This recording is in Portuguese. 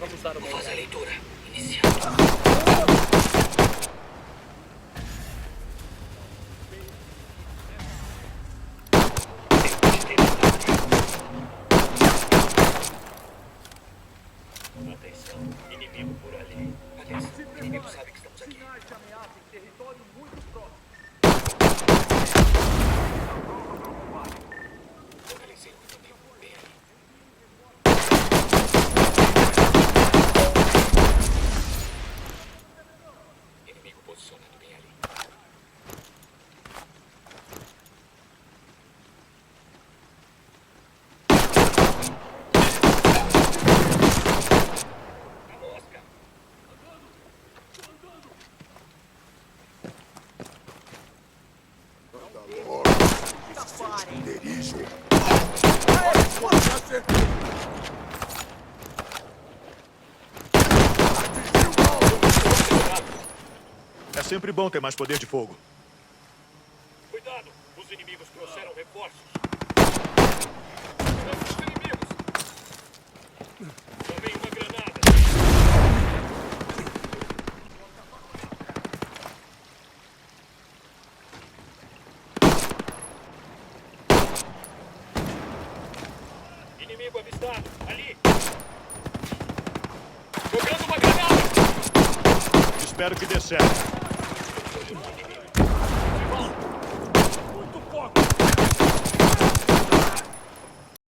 Vamos dar uma Faz a olhada. leitura. Inicial. Atenção, inimigo por ali. Atenção, o inimigo sabe que estamos aqui. Sinais de ameaça em território muito próximo. Localizei o inimigo bem ali. Inimigo posicionado bem ali. A mosca. Esconderijo. É sempre bom ter mais poder de fogo. Cuidado! Os inimigos trouxeram reforços. Tiramos os inimigos! Tomei uma granada! Inimigo avistado! Ali! Jogando uma granada! Espero que dê certo. Olho no inimigo.